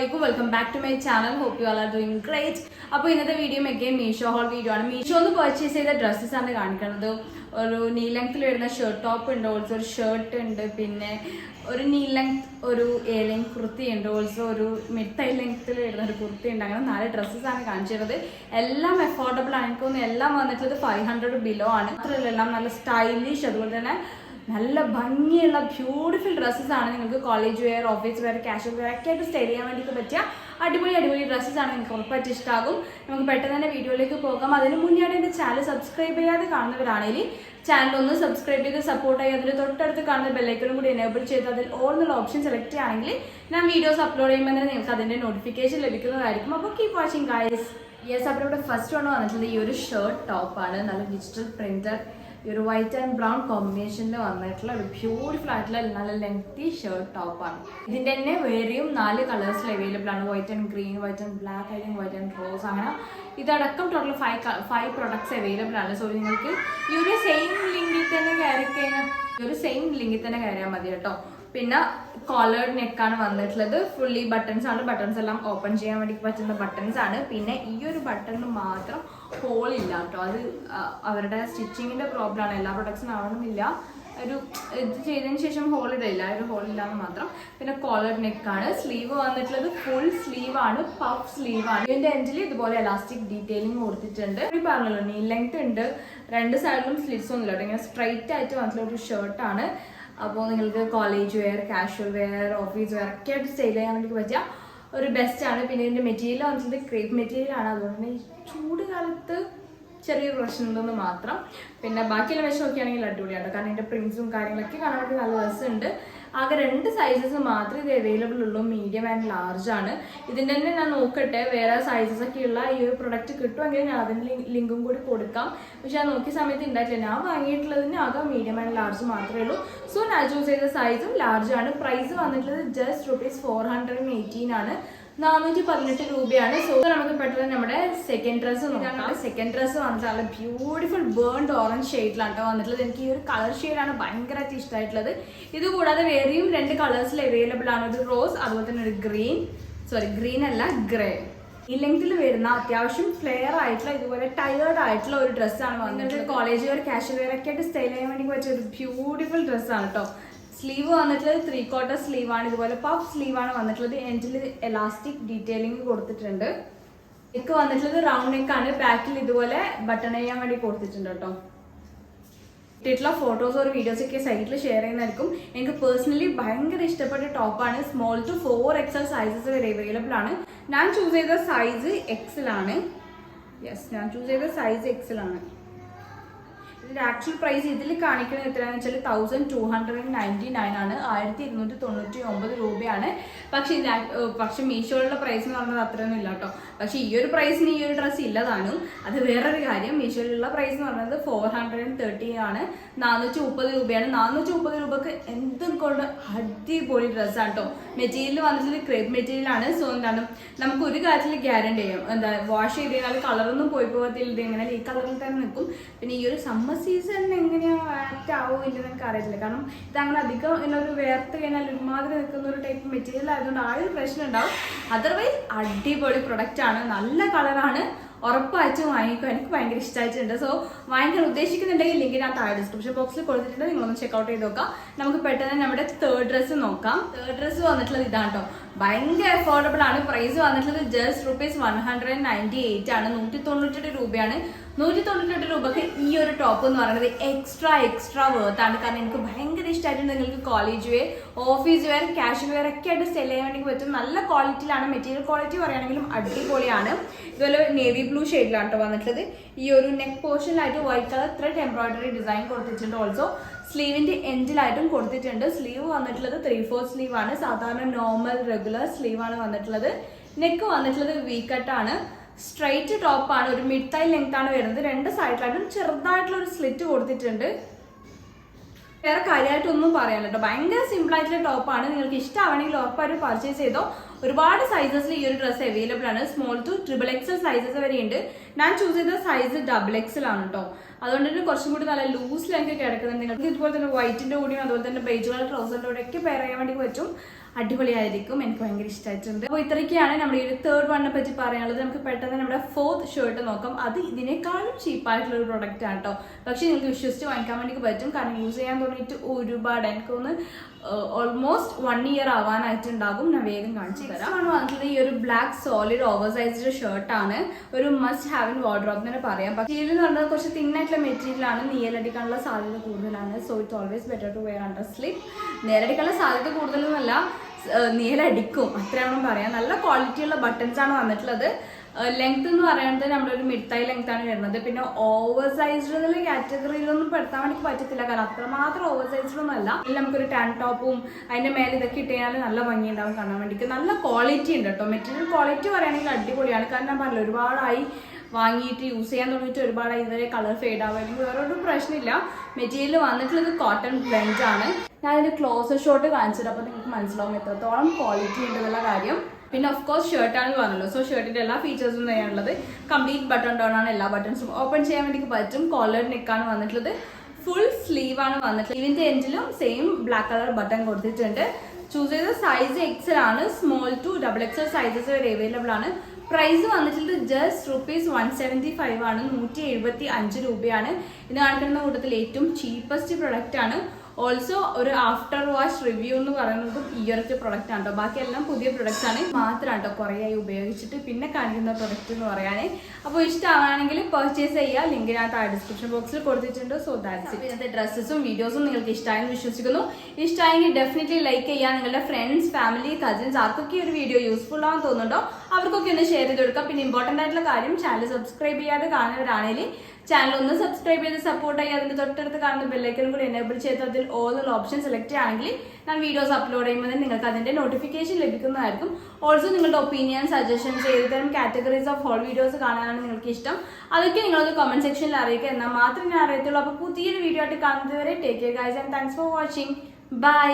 Assalamualaikum. Welcome back to my channel. Hope you all are doing great. അപ്പോൾ ഇന്നത്തെ video again Meesho haul video ആണ്. മീഷോന്ന് purchase ചെയ്ത dresses ആണ് കാണിക്കുന്നത്. ഒരു നീ ലെങ്ത്തിൽ വരുന്ന ഷർട്ട് ടോപ്പ് ഉണ്ട്, ഓൾസോ ഒരു ഷർട്ട് ഉണ്ട്, പിന്നെ ഒരു നീ ലെങ്ത് ഒരു എ ലെങ്ത് കുർത്തി ഉണ്ട്, ഓൾസോ ഒരു മിഡ് തൈ ലെങ്ത്തിൽ വരുന്ന ഒരു കുർത്തി ഉണ്ട്. അങ്ങനെ 4 ഡ്രസ്സസ് ആണ് കാണിച്ചിരുന്നത്. എല്ലാം അഫോർഡബിൾ ആണ്. എനിക്ക് തോന്നുന്നു എല്ലാം വന്നിട്ടുള്ളത് 500 ബിലോ ആണ്. മാത്രമല്ല എല്ലാം നല്ല സ്റ്റൈലിഷ്, അതുപോലെ തന്നെ നല്ല ഭംഗിയുള്ള ബ്യൂട്ടിഫുൾ ഡ്രസ്സസ് ആണ്. നിങ്ങൾക്ക് college wear, office wear, casual wear ഒക്കെ ആയിട്ട് സ്റ്റൈൽ ചെയ്യാൻ വേണ്ടിയിട്ട് പറ്റിയ അടിപൊളി ഡ്രസ്സസ് ആണ്. നിങ്ങൾക്ക് ഉറപ്പായിട്ട് ഇഷ്ടമാകും. നമുക്ക് പെട്ടെന്ന് തന്നെ വീഡിയോയിലേക്ക് പോകാം. അതിന് മുന്നേ എൻ്റെ ചാനൽ സബ്സ്ക്രൈബ് ചെയ്യാതെ കാണുന്നവരാണെങ്കിൽ ചാനൽ ഒന്ന് സബ്സ്ക്രൈബ് ചെയ്ത് സപ്പോർട്ട് ചെയ്യുക. അതിൽ തൊട്ടടുത്ത് കാണുന്ന ബെല്ലൈക്കണും കൂടി എനേബിൾ ചെയ്ത് അതിൽ ഓൾ എന്നുള്ള ഓപ്ഷൻ സെലക്ട് ചെയ്യുകയാണെങ്കിൽ ഞാൻ വീഡിയോസ് അപ്ലോഡ് ചെയ്യുമ്പോൾ തന്നെ നിങ്ങൾക്ക് അതിൻ്റെ നോട്ടിഫിക്കേഷൻ ലഭിക്കുന്നതായിരിക്കും. അപ്പോൾ കീപ് വാച്ചിങ് ഗൈസ്. യെസ്, അപ്പോൾ ഇവിടെ ഫസ്റ്റ് വൺ വന്നിട്ടുള്ളത് ഈ ഒരു ഷർട്ട് ടോപ്പാണ്. നല്ല ഡിജിറ്റൽ പ്രിന്റർ, ഈ ഒരു വൈറ്റ് ആൻഡ് ബ്രൗൺ കോമ്പിനേഷനിൽ വന്നിട്ടുള്ള ഒരു ബ്യൂട്ടിഫുൾ ആയിട്ടുള്ള നല്ല ലെങ്തി ഷർട്ട് ടോപ്പാണ്. ഇതിൻ്റെ തന്നെ വേറെയും 4 കളേഴ്സിൽ അവൈലബിൾ ആണ്. White and green, white and black, അല്ലെങ്കിൽ വൈറ്റ് ആൻഡ് റോസ്, അങ്ങനെ ഇതടക്കം ടോട്ടൽ 5 പ്രൊഡക്ട്സ് അവൈലബിൾ ആണ്. സോ നിങ്ങൾക്ക് ഈ ഒരു സെയിം ലിങ്കിൽ തന്നെ കയറിയാൽ മതി കേട്ടോ. പിന്നെ കോളേർഡ് നെക്കാണ് വന്നിട്ടുള്ളത്. ഫുള്ളി ബട്ടൺസ് ആണ്. ബട്ടൺസ് എല്ലാം ഓപ്പൺ ചെയ്യാൻ വേണ്ടി പറ്റുന്ന ബട്ടൺസ് ആണ്. പിന്നെ ഈ ഒരു ബട്ടണിന് മാത്രം ഹോൾ ഇല്ല കേട്ടോ. അത് അവരുടെ സ്റ്റിച്ചിങ്ങിന്റെ പ്രോബ്ലം ആണ്. എല്ലാ പ്രൊഡക്ട്സിനും ആവണമെന്നില്ല. ഒരു ഇത് ചെയ്തതിന് ശേഷം ഹോൾ ഇടില്ല, ഒരു ഹോൾ ഇല്ലാന്ന് മാത്രം. പിന്നെ കോളേർഡ് നെക്കാണ്. സ്ലീവ് വന്നിട്ടുള്ളത് ഫുൾ സ്ലീവ് ആണ്, പഫ് സ്ലീവ് ആണ്. ഇതിന്റെ എൻഡിൽ ഇതുപോലെ എലാസ്റ്റിക് ഡീറ്റെയിലിംഗ് കൊടുത്തിട്ടുണ്ട്. പറഞ്ഞല്ലോ നീ ലെങ്ത് ഉണ്ട്, 2 സൈഡിലും സ്ലിറ്റ്സ് ഒന്നും ഇല്ല. ഇങ്ങനെ സ്ട്രൈറ്റ് ആയിട്ട് വന്നിട്ടുള്ള ഒരു ഷർട്ടാണ്. അപ്പോൾ നിങ്ങൾക്ക് college wear, casual wear, office wear ഒക്കെ ആയിട്ട് സ്റ്റൈൽ ചെയ്യാൻ വേണ്ടി പറ്റിയ ഒരു ബെസ്റ്റ് ആണ്. പിന്നെ ഇതിൻ്റെ മെറ്റീരിയൽ വന്നിട്ട് ക്രേപ്പ് മെറ്റീരിയൽ ആണ്. അതുകൊണ്ട് തന്നെ ഈ ചൂട് കാലത്ത് ചെറിയൊരു പ്രശ്നം ഉണ്ടെന്ന് മാത്രം. പിന്നെ ബാക്കിയുള്ള വെച്ച് നോക്കുകയാണെങ്കിൽ അടിപൊളിയാണ്. കാരണം ഇതിൻ്റെ പ്രിൻസും കാര്യങ്ങളൊക്കെ കാണാൻ വേണ്ടി നല്ല രസമുണ്ട്. ആകെ 2 സൈസസ് മാത്രമേ ഇത് അവൈലബിൾ ഉള്ളൂ, മീഡിയം ആൻഡ് ലാർജ് ആണ്. ഇതിൻ്റെ തന്നെ ഞാൻ നോക്കട്ടെ വേറെ സൈസസ് ഒക്കെ ഉള്ള ഈ ഒരു പ്രൊഡക്റ്റ് കിട്ടുമെങ്കിൽ ഞാൻ അതിൻ്റെ ലിങ്കും കൂടി കൊടുക്കാം. പക്ഷെ ഞാൻ നോക്കിയ സമയത്ത് ഉണ്ടായിട്ടില്ല. ഞാൻ വാങ്ങിയിട്ടുള്ളതിന് ആകെ മീഡിയം ആൻഡ് ലാർജ് മാത്രമേ ഉള്ളൂ. സോ ഞാൻ ചൂസ് ചെയ്ത സൈസും ലാർജ് ആണ്. പ്രൈസ് വന്നിട്ടുള്ളത് ജസ്റ്റ് ₹418 ആണ്. 418 രൂപയാണ്. സോ നമുക്ക് പെട്ടെന്ന് നമ്മുടെ സെക്കൻഡ് ഡ്രസ്സ് നോക്കാം. സെക്കൻഡ് ഡ്രസ്സ് വന്നിട്ട് നല്ല ബ്യൂട്ടിഫുൾ ബേൺഡ് ഓറഞ്ച് ഷെയ്ഡിലാണ് വന്നിട്ടുള്ളത്. എനിക്ക് ഈ ഒരു കളർ ഷെയ്ഡാണ് ഭയങ്കരമായിട്ട് ഇഷ്ടമായിട്ടുള്ളത്. ഇത് കൂടാതെ വേറെയും 2 കളേഴ്സിൽ അവൈലബിൾ ആണ്. ഒരു റോസ്, അതുപോലെ തന്നെ ഒരു ഗ്രീൻ അല്ല ഗ്രേ. ഈ ലെങ്ത്തിൽ വരുന്ന അത്യാവശ്യം ഫ്ലെയർ ആയിട്ടുള്ള ഇതുപോലെ ടയേർഡ് ആയിട്ടുള്ള ഒരു ഡ്രസ്സാണ് വന്നിട്ട്. കോളേജ് വെയർ, കാഷ്വൽ വെയർ ഒക്കെ ആയിട്ട് സ്റ്റൈൽ ചെയ്യാൻ വേണ്ടി പറ്റിയ ഒരു ബ്യൂട്ടിഫുൾ ഡ്രസ്സാണ് കേട്ടോ. സ്ലീവ് വന്നിട്ടുള്ളത് 3/4 സ്ലീവ് ആണ്. ഇതുപോലെ പഫ് സ്ലീവ് ആണ് വന്നിട്ടുള്ളത്. എൻഡിൽ എലാസ്റ്റിക് ഡീറ്റെയിലിംഗ് കൊടുത്തിട്ടുണ്ട്. നെക്ക് വന്നിട്ടുള്ളത് റൗണ്ട് നെക്കാണ്. ബാക്കിൽ ഇതുപോലെ ബട്ടൺ ചെയ്യാൻ വേണ്ടി കൊടുത്തിട്ടുണ്ട് കേട്ടോ. ഇട്ടിട്ടുള്ള ഫോട്ടോസ് ഒരു വീഡിയോസ് ഒക്കെ സൈറ്റിൽ ഷെയർ ചെയ്യുന്നതായിരിക്കും. എനിക്ക് പേഴ്സണലി ഭയങ്കര ഇഷ്ടപ്പെട്ട ടോപ്പാണ്. സ്മോൾ ടു 4XL സൈസസ് വരെ അവൈലബിൾ ആണ്. ഞാൻ ചൂസ് ചെയ്ത സൈസ് XL ആണ്. ഇതിന്റെ ആക്ച്വൽ പ്രൈസ് ഇതിൽ കാണിക്കുന്നത് എത്രയാണെന്ന് വെച്ചാൽ 1299 ആണ്. 1299 രൂപയാണ്. പക്ഷെ മീഷോയിലുള്ള പ്രൈസ് എന്ന് പറഞ്ഞത് അത്രയൊന്നും ഇല്ല കേട്ടോ. പക്ഷെ ഈ ഒരു പ്രൈസിന് ഈ ഒരു ഡ്രസ്സ് ഇല്ലതാനും. അത് വേറൊരു കാര്യം. മീഷോയിലുള്ള പ്രൈസ് എന്ന് പറയുന്നത് 430 ആണ്. 430 രൂപയാണ്. 430 രൂപക്ക് എന്തും കൊണ്ട് അടിപൊളി ഡ്രസ്സാണ് കേട്ടോ. മെറ്റീരിയൽ വന്നിട്ട് ക്രേപ്പ് മെറ്റീരിയൽ ആണ്. സോ എന്താണ്, നമുക്ക് ഒരു കാര്യത്തിൽ ഗ്യാരണ്ടി ചെയ്യും. വാഷ് ചെയ്ത് കഴിഞ്ഞാൽ കളറൊന്നും പോയി പോകത്തില്ല. ഇങ്ങനെ ഈ കളറിൽ തന്നെ നിൽക്കും. പിന്നെ ഈ ഒരു സമ്മർ സീസൺ എങ്ങനെയാണ് ആക്ട് ആവും ഇല്ലെന്ന് എനിക്ക് അറിയത്തില്ല. കാരണം ഇതങ്ങനെ അധികം ഒരു വേർത്ത് കഴിഞ്ഞാൽ ഒരുമാതിരി നിൽക്കുന്ന ഒരു ടൈപ്പ് മെറ്റീരിയൽ ആയതുകൊണ്ട് ആ ഒരു പ്രശ്നം ഉണ്ടാവും. അതർവൈസ് അടിപൊളി പ്രൊഡക്റ്റ് ആണ്. നല്ല കളറാണ്. ഉറപ്പായിട്ടും വാങ്ങിക്കും. എനിക്ക് ഭയങ്കര ഇഷ്ടമായിട്ടുണ്ട്. സോ വാങ്ങിക്കാൻ ഉദ്ദേശിക്കുന്നുണ്ടെങ്കിൽ ലിങ്ക് ഞാൻ താഴെ ഡിസ്ക്രിപ്ഷൻ ബോക്സിൽ കൊടുത്തിട്ടുണ്ട്. നിങ്ങളൊന്ന് ചെക്കൗട്ട് ചെയ്ത് നോക്കാം. നമുക്ക് പെട്ടെന്ന് നമ്മുടെ തേർഡ് ഡ്രസ്സ് നോക്കാം. തേർഡ് ഡ്രസ്സ് വന്നിട്ടുള്ളത് ഇതാണ് കേട്ടോ. ഭയങ്കര അഫോർഡബിൾ ആണ്. പ്രൈസ് വന്നിട്ടുള്ളത് ജസ്റ്റ് ₹198 ആണ്. 198 രൂപയാണ്. 198 രൂപക്ക് ഈ ഒരു ടോപ്പ് എന്ന് പറയുന്നത് എക്സ്ട്രാ വേർത്ത് ആണ്. കാരണം എനിക്ക് ഭയങ്കര ഇഷ്ടമായിട്ടുണ്ട്. നിങ്ങൾക്ക് college wear, office wear, casual wear ഒക്കെ ആയിട്ട് സെൽ ചെയ്യാൻ വേണ്ടി പറ്റും. നല്ല ക്വാളിറ്റിയിലാണ്. മെറ്റീരിയൽ ക്വാളിറ്റി പറയുകയാണെങ്കിലും അടിപൊളിയാണ്. ഇതുപോലെ നേവി ബ്ലൂ ഷെയ്ഡിലാണ് കേട്ടോ വന്നിട്ടുള്ളത്. ഈ ഒരു നെക്ക് പോർഷനിലായിട്ട് white colour thread embroidery design കൊടുത്തിട്ടുണ്ട്. ഓൾസോ സ്ലീവിന്റെ എൻഡിലായിട്ടും കൊടുത്തിട്ടുണ്ട്. സ്ലീവ് വന്നിട്ടുള്ളത് 3/4 സ്ലീവ് ആണ്. സാധാരണ നോർമൽ റെഗുലർ സ്ലീവ് ആണ് വന്നിട്ടുള്ളത്. നെക്ക് വന്നിട്ടുള്ളത് വി കട്ടാണ്. സ്ട്രൈറ്റ് ടോപ്പാണ്. ഒരു മിഡ് തൈ ലെങ്ത് ആണ് വരുന്നത്. 2 സൈഡിലായിട്ടും ചെറുതായിട്ടുള്ള ഒരു സ്ലിറ്റ് കൊടുത്തിട്ടുണ്ട്. വേറെ കാര്യമായിട്ടൊന്നും പറയാൻ കേട്ടോ. ഭയങ്കര സിമ്പിൾ ആയിട്ടുള്ള ടോപ്പാണ്. നിങ്ങൾക്ക് ഇഷ്ടമാണെങ്കിൽ ഉറപ്പായിട്ട് പർച്ചേസ് ചെയ്തോ. ഒരുപാട് സൈസസിൽ ഈ ഒരു ഡ്രസ്സ് അവൈലബിൾ ആണ്. സ്മോൾ ടു XXL സൈസസ് വരെ ഉണ്ട്. ഞാൻ ചൂസ് ചെയ്ത സൈസ് XXL ആണ് കേട്ടോ. അതുകൊണ്ട് തന്നെ കുറച്ചും കൂടി നല്ല ലൂസിലൊക്കെ കിടക്കുന്നുണ്ട്. നിങ്ങൾക്ക് ഇതുപോലെ തന്നെ വൈറ്റിന്റെ കൂടിയും അതുപോലെ തന്നെ ബേജ് കളർ ട്രൗസറിന്റെ കൂടെ ഒക്കെ പെയർ ചെയ്യാൻ വേണ്ടി പറ്റും. അടിപൊളിയായിരിക്കും. എനിക്ക് ഭയങ്കര ഇഷ്ടമായിട്ടുണ്ട്. അപ്പോൾ ഇത്രയൊക്കെയാണ് നമ്മുടെ ഈ ഒരു തേർഡ് വണ്ണിനെ പറ്റി പറയാനുള്ളത്. നമുക്ക് പെട്ടെന്ന് നമ്മുടെ ഫോർത്ത് ഷർട്ട് നോക്കാം. അത് ഇതിനേക്കാളും ചീപ്പായിട്ടുള്ള ഒരു പ്രൊഡക്റ്റ് ആണ് കേട്ടോ. പക്ഷെ നിങ്ങൾക്ക് വിശ്വസിച്ച് വാങ്ങിക്കാൻ വേണ്ടി പറ്റും. കാരണം യൂസ് ചെയ്യാൻ തുടങ്ങിയിട്ട് ഒരുപാട് എനിക്ക് തോന്നുന്നു ഓൾമോസ്റ്റ് 1 year ആവാനായിട്ടുണ്ടാകും. ഞാൻ വേഗം കാണിച്ചു തരാം. ആണ് വന്നിട്ടുള്ളത് ഈ ഒരു ബ്ലാക്ക് സോളിഡ് ഓവർ സൈസ്ഡ് ഷർട്ടാണ്. ഒരു മസ്റ്റ് ഹാവ് ഇൻ വാർഡ്രോബ് തന്നെ പറയാം. പക്ഷേ ഇതിൽ പറഞ്ഞാൽ കുറച്ച് തിന്നായിട്ടുള്ള മെറ്റീരിയലാണ്. നീലടിക്കാനുള്ള സാധ്യത കൂടുതലാണ്. So it's always better to wear under sleep. നേരടിക്കാനുള്ള സാധ്യത കൂടുതലൊന്നുമല്ല, നീലടിക്കും അത്രയാണെന്ന് പറയാം. നല്ല ക്വാളിറ്റിയുള്ള ബട്ടൺസ് ആണ് വന്നിട്ടുള്ളത്. ലെങ്ത് എന്ന് പറയുന്നത് നമ്മുടെ ഒരു മിഡ് തൈ ലെങ്ത് ആണ് വരുന്നത്. പിന്നെ ഓവർ സൈസ്ഡ് എന്നുള്ള കാറ്റഗറിയിലൊന്നും പെടുത്താൻ വേണ്ടി പറ്റത്തില്ല, കാരണം അത്രമാത്രം ഓവർ സൈസ്ഡൊന്നും അല്ല. ഇതിൽ നമുക്കൊരു ടാൻ ടോപ്പും അതിന്റെ മേലെ ഇതൊക്കെ ഇട്ട് കഴിഞ്ഞാൽ നല്ല ഭംഗി ഉണ്ടാവും കാണാൻ വേണ്ടിയിട്ട്. നല്ല ക്വാളിറ്റി ഉണ്ട് കേട്ടോ. മെറ്റീരിയൽ ക്വാളിറ്റി പറയുകയാണെങ്കിൽ അടിപൊളിയാണ്. കാരണം ഞാൻ പറഞ്ഞില്ല, ഒരുപാടായി വാങ്ങിയിട്ട് യൂസ് ചെയ്യാൻ തുടങ്ങിയിട്ട് ഒരുപാടായി ഇതുവരെ കളർ ഫെയ്ഡ് ആവുകയാണെങ്കിൽ വേറൊരു പ്രശ്നമില്ല. മെറ്റീരിയൽ വന്നിട്ടുള്ളത് കോട്ടൺ ബ്ലെൻഡ് ആണ്. ഞാൻ ഇതിന്റെ ക്ലോസർ ഷോട്ട് കാണിച്ചിട്ട് അപ്പോൾ നിങ്ങൾക്ക് മനസ്സിലാവും എത്രത്തോളം ക്വാളിറ്റി ഉണ്ടെന്നുള്ള കാര്യം. പിന്നെ ഓഫ് കോഴ്സ് ഷർട്ടാണെന്ന് പറഞ്ഞല്ലോ. സോ ഷർട്ടിന്റെ എല്ലാ ഫീച്ചേഴ്സും തന്നെയാണുള്ളത്. കംപ്ലീറ്റ് ബട്ടൺ ഡൗൺ ആണ്. എല്ലാ ബട്ടൺസും ഓപ്പൺ ചെയ്യാൻ വേണ്ടി പറ്റും. കോളർ നെക്കാണ് വന്നിട്ടുള്ളത്. ഫുൾ സ്ലീവ് ആണ് വന്നിട്ടുള്ളത്. ഇതിന്റെ എൻഡിലും സെയിം ബ്ലാക്ക് കളർ ബട്ടൺ കൊടുത്തിട്ടുണ്ട്. ചൂസ് ചെയ്ത സൈസ് എക്സൽ ആണ്. സ്മോൾ ടു XXL സൈസസ് വരെ അവൈലബിൾ ആണ്. പ്രൈസ് വന്നിട്ടുള്ളത് ജസ്റ്റ് ₹175 ആണ്. 175 രൂപയാണ്. ഇത് കാണിക്കുന്ന കൂട്ടത്തിൽ ഏറ്റവും ചീപ്പസ്റ്റ് പ്രൊഡക്റ്റ് ആണ്. ഓൾസോ ഒരു ആഫ്റ്റർ വാഷ് റിവ്യൂ എന്ന് പറയുന്നതും ഈ ഒരു പ്രൊഡക്റ്റ് ആണ് കേട്ടോ. ബാക്കിയെല്ലാം പുതിയ പ്രൊഡക്ട്സ് ആണ് മാത്രമാണ് കേട്ടോ കുറേയായി ഉപയോഗിച്ചിട്ട് പിന്നെ കാണിക്കുന്ന പ്രൊഡക്റ്റ് എന്ന് പറയാനേ. അപ്പോൾ ഇഷ്ടമാണെങ്കിൽ പർച്ചേസ് ചെയ്യുക. ലിങ്ക് ഞാൻ താഴെ ഡിസ്ക്രിപ്ഷൻ ബോക്സിൽ കൊടുത്തിട്ടുണ്ട്. So that's it. ഇന്നത്തെ ഡ്രസ്സസും വീഡിയോസും നിങ്ങൾക്ക് ഇഷ്ടമായെന്ന് വിശ്വസിക്കുന്നു. ഇഷ്ടമായെങ്കിൽ ഡെഫിനറ്റ്ലി ലൈക്ക് ചെയ്യുക. നിങ്ങളുടെ ഫ്രണ്ട്സ്, ഫാമിലി, കസിൻസ് ആർക്കൊക്കെ ഒരു വീഡിയോ യൂസ്ഫുൾ ആണെന്ന് തോന്നുന്നുണ്ടോ അവർക്കൊക്കെ ഒന്ന് ഷെയർ ചെയ്ത് കൊടുക്കുക. പിന്നെ ഇമ്പോർട്ടൻ്റ് ആയിട്ടുള്ള കാര്യം, ചാനൽ സബ്സ്ക്രൈബ് ചെയ്യാതെ കാണുന്നവരാണെങ്കിൽ ചാനൽ ഒന്ന് സബ്സ്ക്രൈബ് ചെയ്ത് സപ്പോർട്ട് ചെയ്യുക. അതിന്റെ തൊട്ടടുത്ത് കാണുന്ന ബെല്ലൈക്കനും കൂടി എനേബിൾ ചെയ്ത് അതിൽ ഓൾ എന്നുള്ള ഓപ്ഷൻ സെലക്ട് ചെയ്യുകയാണെങ്കിൽ ഞാൻ വീഡിയോസ് അപ്ലോഡ് ചെയ്യുമ്പോൾ നിങ്ങൾക്ക് അതിന്റെ നോട്ടിഫിക്കേഷൻ ലഭിക്കുന്നതായിരിക്കും. ഓൾസോ നിങ്ങളുടെ ഒപ്പീനിയൻ, സജഷൻസ്, ഏതുതരം കാറ്റഗറീസ് ഓഫ് ഹോൾ വീഡിയോസ് കാണാനാണ് നിങ്ങൾക്ക് ഇഷ്ടം അതൊക്കെ നിങ്ങളത് കമന്റ് സെക്ഷനിൽ അറിയിക്കുക. എന്നാൽ മാത്രമേ ഞാൻ അറിയത്തുള്ളൂ. അപ്പോൾ പുതിയൊരു വീഡിയോ ആയിട്ട് കാണുന്നതുവരെ take care guys and thanks for watching. By.